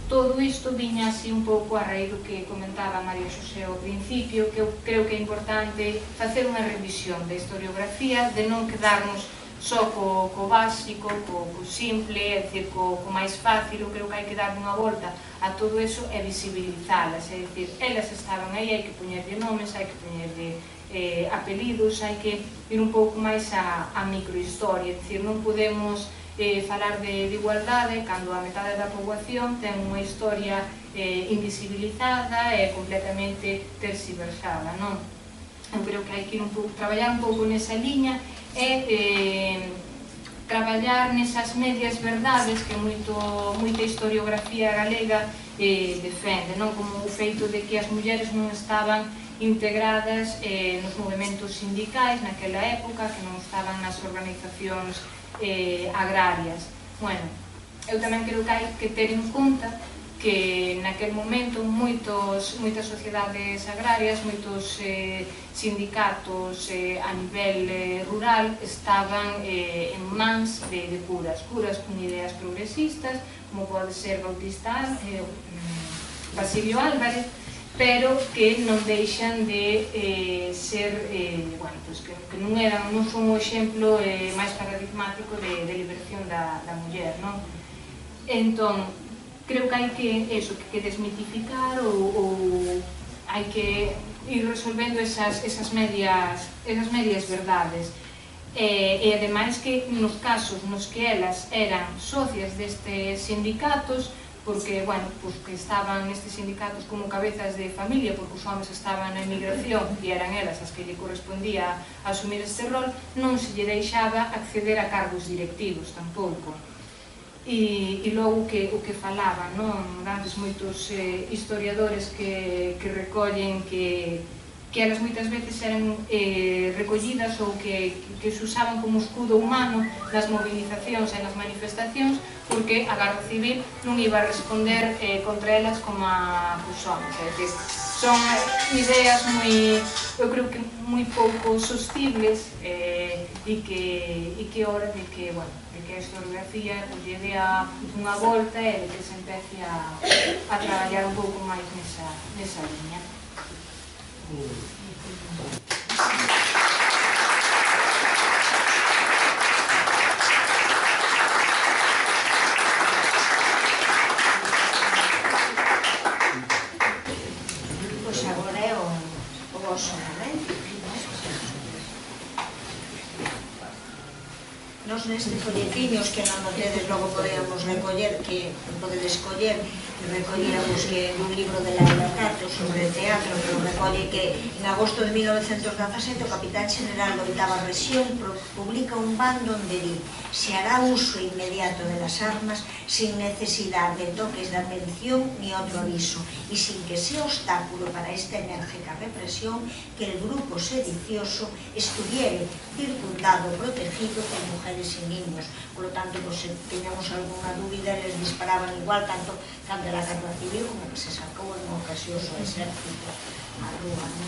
todo isto viña así un pouco a raíz do que comentaba María Xosé ao principio, que eu creo que é importante facer unha revisión da historiografía, de non quedarnos só co básico, co simple, é dicir, co máis fácil. Eu creo que hai que dar unha volta a todo eso e visibilizalas, é dicir, elas estaban aí, hai que poñerlle nomes, hai que poñerlle apelidos, hai que ir un pouco máis a microhistoria, é dicir, non podemos falar de igualdade cando a metade da poboación ten unha historia invisibilizada e completamente tersiversada, non? Eu creo que hai que traballar un pouco nesa liña e traballar nesas medias verdades que moita historiografía galega defende, non? Como o feito de que as mulleres non estaban integradas nos movementos sindicais naquela época, que non estaban nas organizacións agrarias. Eu tamén creo que hai que ter en conta que naquel momento moitas sociedades agrarias, moitos sindicatos a nivel rural estaban en mans de curas con ideas progresistas, como pode ser Bautista Basilio Álvarez, pero que non deixan de ser, que non son o exemplo máis paradigmático de liberación da muller, non? Entón, creo que hai que desmitificar ou hai que ir resolvendo esas medias verdades. E ademais que nos casos nos que elas eran socias destes sindicatos, porque, que estaban nestes sindicatos como cabezas de familia, porque os homens estaban na emigración e eran elas as que lle correspondía asumir este rol, non se lle deixaba acceder a cargos directivos tampouco. E logo o que falaban, non? Grandes moitos historiadores que recollen que que elas moitas veces eran recollidas ou que se usaban como escudo humano nas movilizacións e nas manifestacións, porque a Garda Civil non iba a responder contra elas como a homes. É dicir, son ideas moi, eu creo que moi pouco sostibles e que é hora de que, bueno, de que a historiografía lle dea unha volta e de que se empece a traballar un pouco máis nesa liña. Pois agora é o vosso momento. Nos neste folletiños que non notedes logo podemos recoller, que podedes coller, recollíamos que un libro de Laila Cato sobre teatro, pero recolle que en agosto de 1917 o capitán general da 8ª rexión publica un bando onde di: se hará uso inmediato de las armas sin necesidad de toques de atención ni otro aviso y sin que sea obstáculo para esta enérgica represión que el grupo sedicioso estuviere circundado, protegido por mujeres y niños. Por lo tanto, pues, si teníamos alguna dúbida, les disparaban igual tanto de la Guerra Civil como que se sacó en ocasións o exército a rúa, ¿no?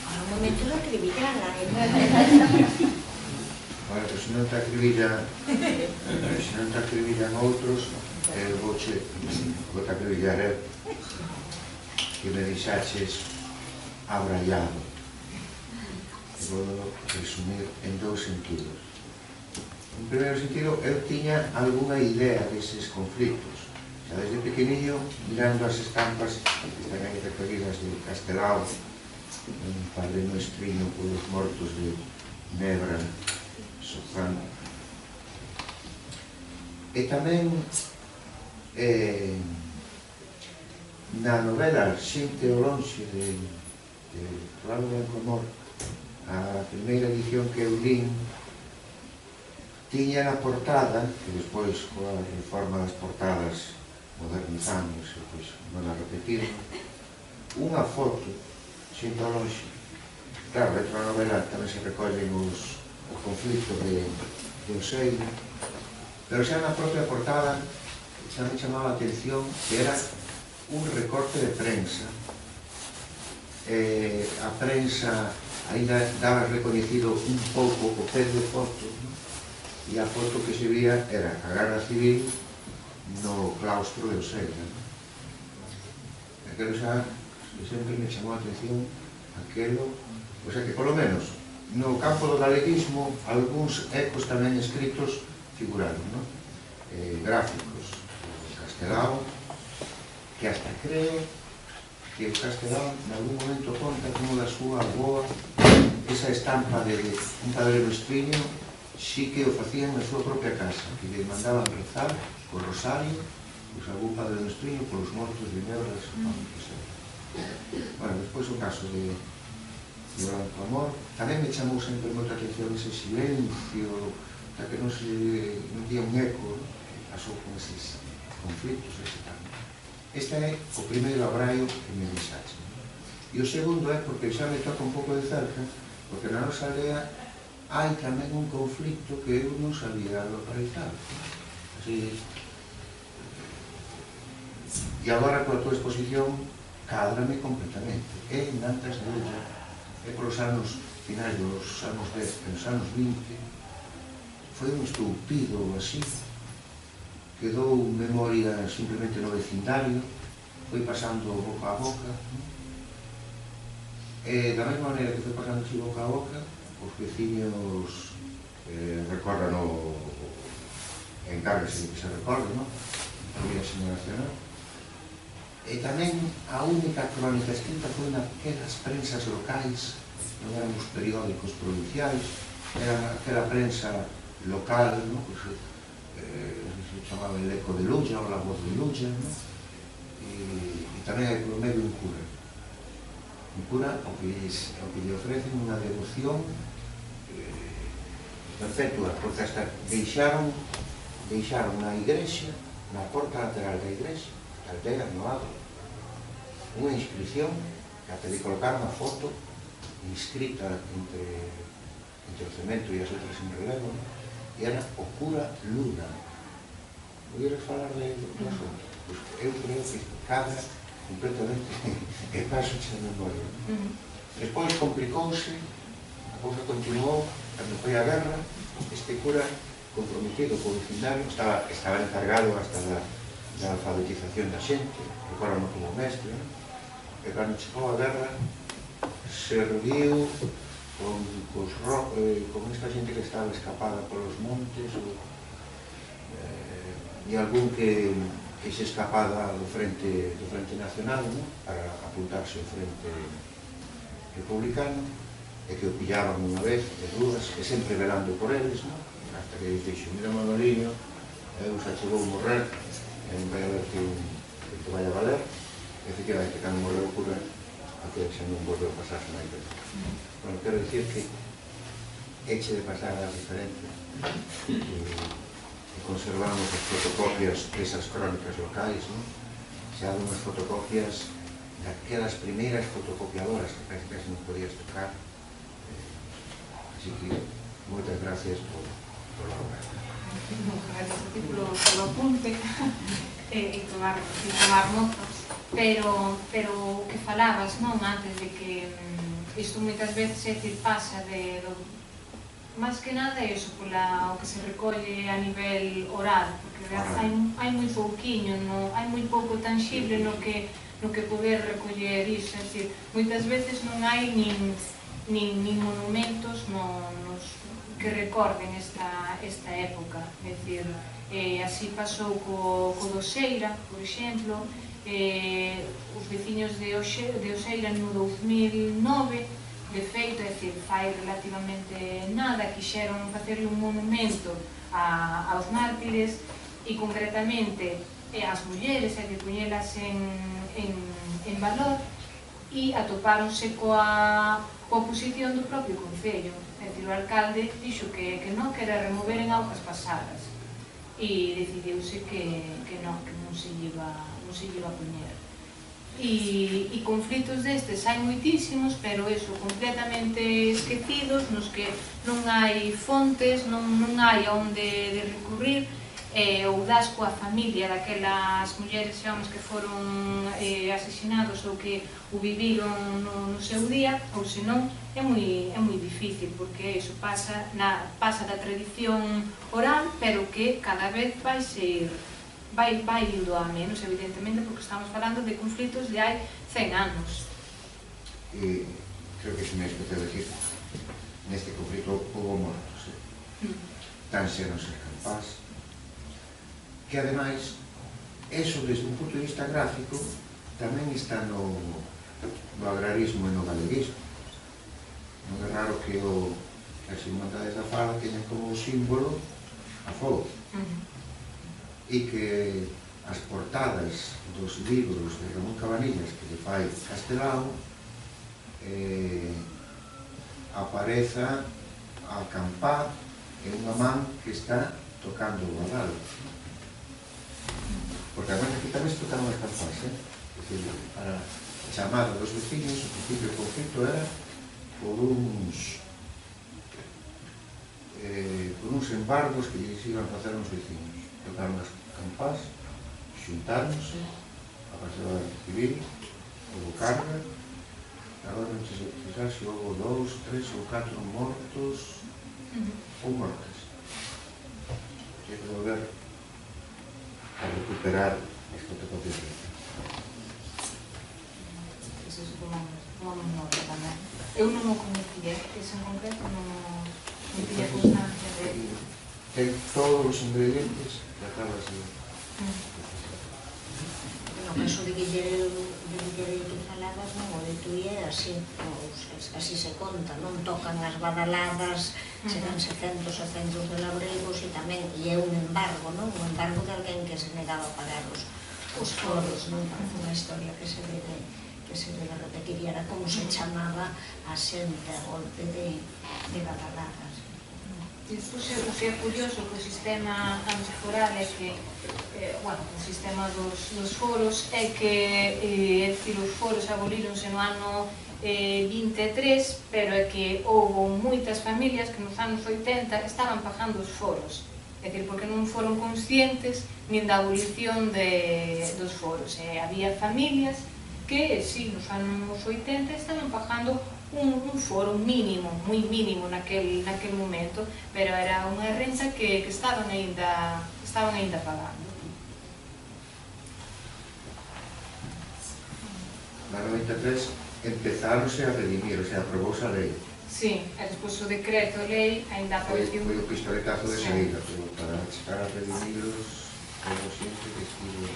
Ahora un momento de acribillar a Bueno, pues se non te acribillan outros, vou te acribillar que me deixaches abraiado. Vou resumir en dous sentidos. En primeiro sentido, eu tiña algunha idea deses conflitos. Xa desde pequeniño, mirando as estampas que están aí recollidas de Castelao, un padre nuestriño polos mortos de Nebra, Sofrano. E tamén na novela Xente ao lonxe de Rolando Bencomo, a primeira edición que eu lín tiña na portada, que despois coa reforma das portadas modernizándose, pois non a repetir, unha foto Xente ao lonxe. Claro, dentro da novela tamén se recollen o conflito de Oseira, pero xa na propia portada xa me chamaba a atención que era un recorte de prensa. A prensa ainda daba recoñecido un pouco o pez de foto, e a foto que se vía era a Garda Civil no claustro de Oseira. Aquelo xa sempre me chamou a atención aquelo, o sea que polo menos no campo do galeguismo algúns ecos tamén escritos figuraron, gráficos. Castelao, que hasta creo que o Castelao en algún momento conta como da súa avoa esa estampa de un padre nuestriño sí que o facían na súa propia casa, que lle mandaban rezar co rosario, pois algún padre nuestriño polos mortos de Nebra de Sofrano. Bueno, despois o caso de Branco Amor tamén me chamou sempre moita atención ese silencio, que non tiña un eco, pasou con eses conflitos, ese tal. Este é o primeiro abraio que me deixaxe. E o segundo é porque xa me toca un pouco de cerca, porque na nosa aldea hai tamén un conflicto que eu non sabía localizar. Así, e agora coa tua exposición cádrame completamente. É en Nantas de Ulla, é polos anos finais dos anos 10, nos anos 20, foi un estoupido así, quedou memoria simplemente no vecindario, foi pasando boca a boca, e da mesma maneira que foi pasando así boca a boca, os veciños recordan o encárguese de que se recorde, a vida xeneracional. E tamén a única crónica escrita foi naquelas prensas locais, non eran os periódicos provinciais, era aquela prensa local, se chamaba el Eco de Lulla ou la Voz de Lulla, e tamén hai polo medio un cura. Un cura ao que lle ofrecen unha devoción perpetua, porque hasta deixaron deixaron na igrexa, na porta lateral da igrexa, aldea, no agro, unha inscripción que até de colocar unha foto inscrita entre o cemento e as letras en relevo, e era o cura Luna. Poderes falar de asunto? Pois eu creo que cadra completamente e paso de memoria. Despois complicouse, a cousa continuou, cando foi a guerra, este cura comprometido co vecindario, estaba encargado hasta da alfabetización da xente, recordo como mestre, e cando chegou a guerra, serviu con esta xente que estaba escapada polos montes, e algún que se escapada do frente nacional, para apuntarse ao frente republicano, e que o pillaban unha vez, de dúas, e sempre velando por eles, hasta que dixo, mira Manoliño, eu xa chegou a morrer, e non vai haber que te vai a valer. Efectivamente, cando morreu o cura, aquel xa non volveu a pasarse máis vez. Bueno, quero dicir que eche de pasar a diferencia, e conservamos as fotocopias desas crónicas locais, xa de unhas fotocopias daquelas primeiras fotocopiadoras que casi non podías tocar. Así que, moitas gracias por la obra. Gracias a ti polo apunte e tomar notas, pero o que falabas, antes de que isto moitas veces pasa de máis que nada iso, o que se recolle a nivel oral, porque hai moi pouquiño, hai moi pouco tangible no que poder recoller iso, é dicir, moitas veces non hai nin monumentos que recorden esta época, é dicir, así pasou co Doseira, por exemplo, os veciños de Oseira no 2009, de feito, é dicir, fai relativamente nada, quixeron facerle un monumento aos mártires e concretamente ás mulleres, é dicir, poñelas en valor, e atopáronse coa oposición do propio Concello. É dicir, o alcalde dixo que non, que era remover en augas pasadas, e decidiuse que non se iba a poñer. E conflitos destes hai moitísimos, pero eso, completamente esquecidos, nos que non hai fontes, non hai onde recurrir, ou das coa familia daquelas mulleres e homens que foron asesinados ou que o viviron no seu día, ou senón é moi difícil, porque iso pasa da tradición oral, pero que cada vez vai indo a menos, evidentemente, porque estamos falando de conflitos de hai 100 anos. E creo que se me especial decir, neste conflito houve mortos, tan ser non ser capaz, que ademais, eso desde un punto de vista gráfico tamén está no agrarismo e no galeguismo. Non é raro que as Irmandades da Fala teñan como símbolo a fogo, e que as portadas dos libros de Ramón Cabanillas que lle fai Castelao apareza a campá e unha man que está tocando o badal. Porque agora aquí tamén se tocaron as campás, para a chamada dos veciños, o principio do conflito era por uns embargos que lles iban a facer uns veciños. Tocaron as campás, xuntáronse, a Guardia Civil, houve carga, agora non se fixar se houve 2, 3 ou 4 mortos ou mortas. Hai que volver a recuperar as fotocopias. Iso é como memoria tamén. Eu non o conocía, ese en concreto non tiña constancia de... Ten todos os ingredientes que acabas de... No caso de Guillerei que falabas, non, o de Tui é así, así se conta, non tocan as badaladas, chegan centos e centos de labregos e tamén, e é un embargo, non? Un embargo de alguén que se negaba a pagar os foros, non? Parece unha historia que se debe repetir, e era como se chamaba a xente a golpe de badaladas. Despois é curioso que o sistema antiforal é que, bueno, o sistema dos foros é que, é dicir, os foros abolíronse no ano 23, pero é que houve moitas familias que nos anos 80 estaban pagando os foros. É dicir, porque non foron conscientes nin da abolición dos foros. Había familias que, sí, nos anos 80 estaban pagando un foro mínimo, moi mínimo naquel momento, pero era unha renta que estaban ainda pagando. Na 93 empezáronse a redimir, o sea, aprobouse a lei. Sí, e despois o decreto lei ainda apareceu. Foi o pistoletazo de seguida, pero para chegar a redimirlos, como sempre que estivo...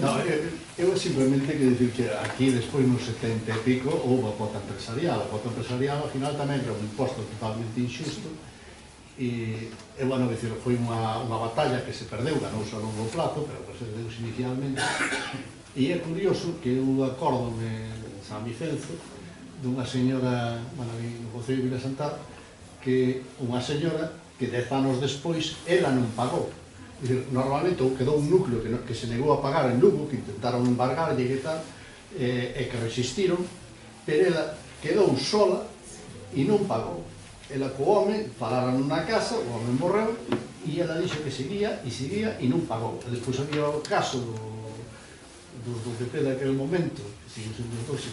No, eu simplemente que dicir que aquí despois nos 70 e pico houve a cuota empresarial. A cuota empresarial ao final tamén era un imposto totalmente injusto e bueno, dicir, foi unha batalla que se perdeu, ganouse a longo plazo, pero que se perdeu inicialmente. E é curioso que eu acordo en San Vicenzo dunha señora, bueno, no Concello de Vila Santana, que unha señora que 10 anos despois ela non pagou. Normalmente quedou un núcleo que se negou a pagar en Lugo, que intentaron embargarlle e tal, e que resistiron, pero ela quedou sola e non pagou. Ela co home falaran nunha casa, o home morreu, e ela dixo que seguía e non pagou. E despois había o caso do PP daquele momento, que sigue sendo doxe,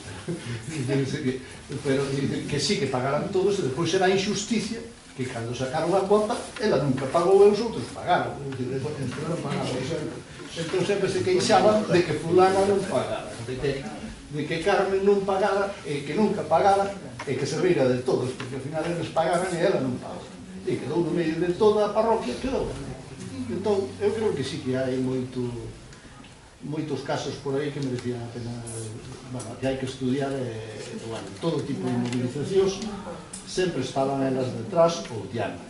pero que sí que pagaran todos, e despois era a injusticia que cando sacaron a conta, ela nunca pagou e os outros pagaron. Entón sempre se queixaban de que fulana non pagara, de que Carmen non pagara, e que nunca pagara, e que se rira de todos, porque ao final eles pagaran e ela non pagaba. E quedou no medio de toda a parroquia, quedou. Entón, eu creo que sí que hai moitos casos por aí que merecían a pena, bueno, que hai que estudiar, bueno, todo tipo de movilizacións sempre estaban elas detrás ou diante.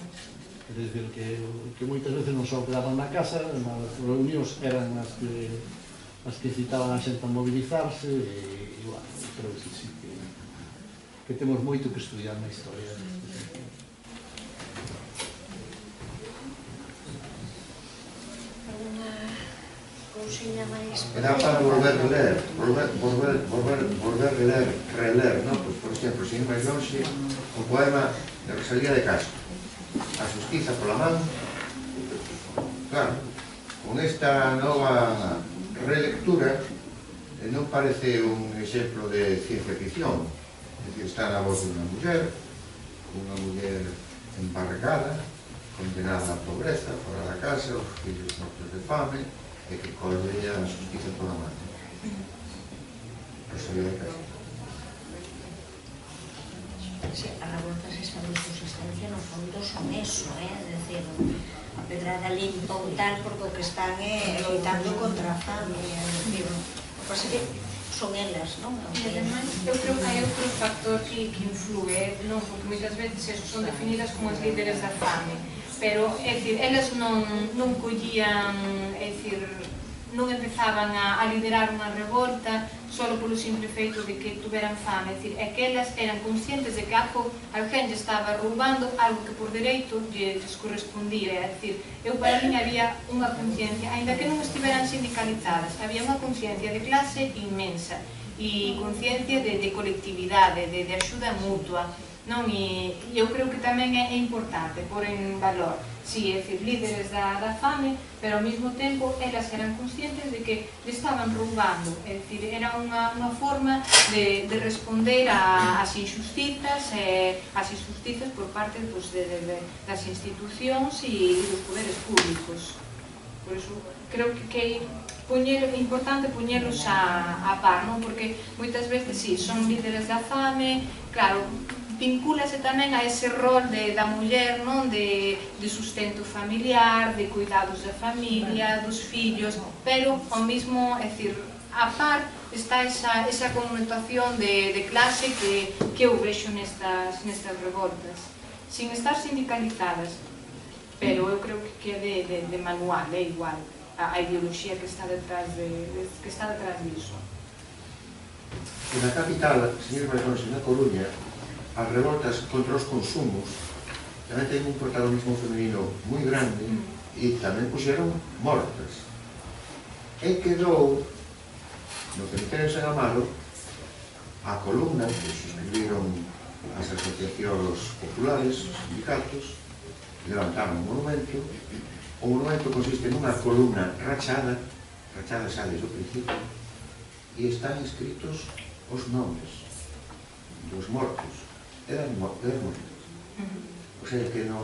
É dicir, que moitas veces non só quedaban na casa, nas reunións eran as que incitaban a xente a mobilizarse, e, bueno, creo que sí, que temos moito que estudiar na historia. Era para volver a ler, reler, ¿no? Pues, por exemplo, sin máis longe, o poema de Rosalía de Castro, A xustiza pola man. Claro, con esta nova relectura non parece un exemplo de ciencia ficción, é dicir, está na voz dunha muller embargada, condenada á pobreza, fora da casa, os fillos mortos de fame, e que colle a xustiza pola man. Rosalía de Castro. Sí, as revoltas estables de subsistencia no fondo son eso, é dicir, a pedrada limpa ou tal, porque o que están loitando contra a fame, é dicir, o que pasa que son elas, non? E ademais, eu creo que hai outro factor que influe, non? Porque moitas veces son definidas como as líderes da fame, pero, é dicir, elas non collían, é dicir, non empezaban a liderar unha revolta só polo simple feito de que tuveran fame, é dicir, é que elas eran conscientes de que alguén lle estaba roubando algo que por dereito lles correspondía, é dicir, eu para min había unha conciencia, aínda que non estiveran sindicalizadas, había unha conciencia de clase inmensa e conciencia de colectividade, de axuda mutua, non? E eu creo que tamén é importante pôr en valor, si, é dicir, líderes da fame, pero ao mesmo tempo elas eran conscientes de que estaban roubando, é dicir, era unha forma de responder ás injustizas por parte das institucións e dos poderes públicos. Por iso, creo que é importante poñelos a par, non? Porque moitas veces, si, son líderes da fame, claro, vincúlase tamén a ese rol da muller, non? De sustento familiar, de cuidados da familia, dos fillos, pero ao mesmo, é dicir, a par está esa connotación de clase que eu vexo nestas revoltas, sin estar sindicalizadas, pero eu creo que é de manual, é igual a ideoloxía que está detrás disso. Na capital, señor Marcos, na Coruña, as revoltas contra os consumos tamén ten un protagonismo femenino moi grande e tamén puxeron mortas. E quedou, no Cemiterio de San Amaro, a columna que suscribiron as asociacións populares, os sindicatos, levantaron un monumento. O monumento consiste nunha columna rachada xa desde o principio, e están escritos os nomes dos mortos e das mortas. O sea que no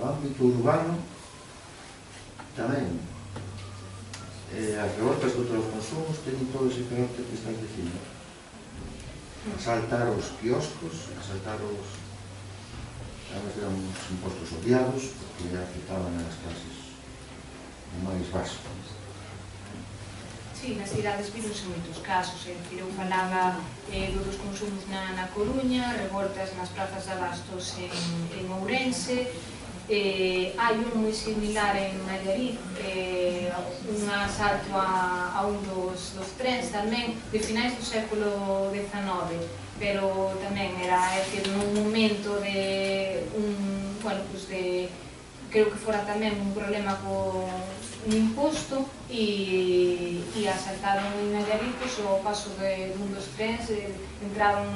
ámbito urbano tamén as revoltas contra os consumos teñen todo ese carácter que estás dicindo. Asaltar os quioscos, asaltar os impostos odiados porque afectaban as clases máis básicas. Sí, nas cidades vironse moitos casos, eu falaba dos consumos na Coruña, revoltas nas prazas de abastos en Ourense, hai un moi similar en Nayarit, un asalto a un dos trens tamén de finais do século XIX, pero tamén era nun momento de creo que fora tamén un problema con un imposto e asaltaron en Nayarit ao paso dun dos trens, entraron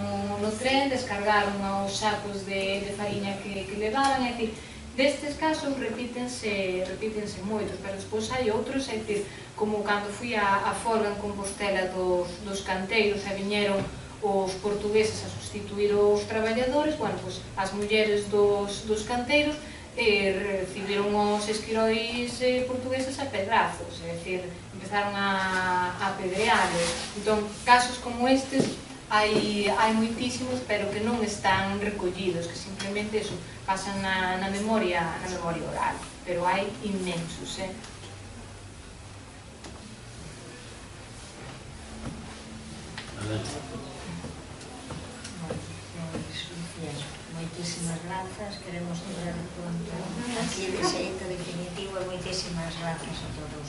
no tren, descargaron os sacos de fariña que levaban, é dicir, destes casos repítense moitos, pero despois hai outros, é dicir, como cando fui a folga en Compostela dos canteiros e viñeron os portugueses a sustituir os traballadores, bueno, pois as mulleres dos canteiros recibiron os esquirois portugueses a pedrazos, é dicir, empezaron a apedrealos. Entón, casos como estes hai moitísimos, pero que non están recollidos, que simplemente eso pasan na memoria oral, pero hai inmensos, Moitísimas grazas, queremos ter aquí de xeito definitivo e moitísimas grazas a todos.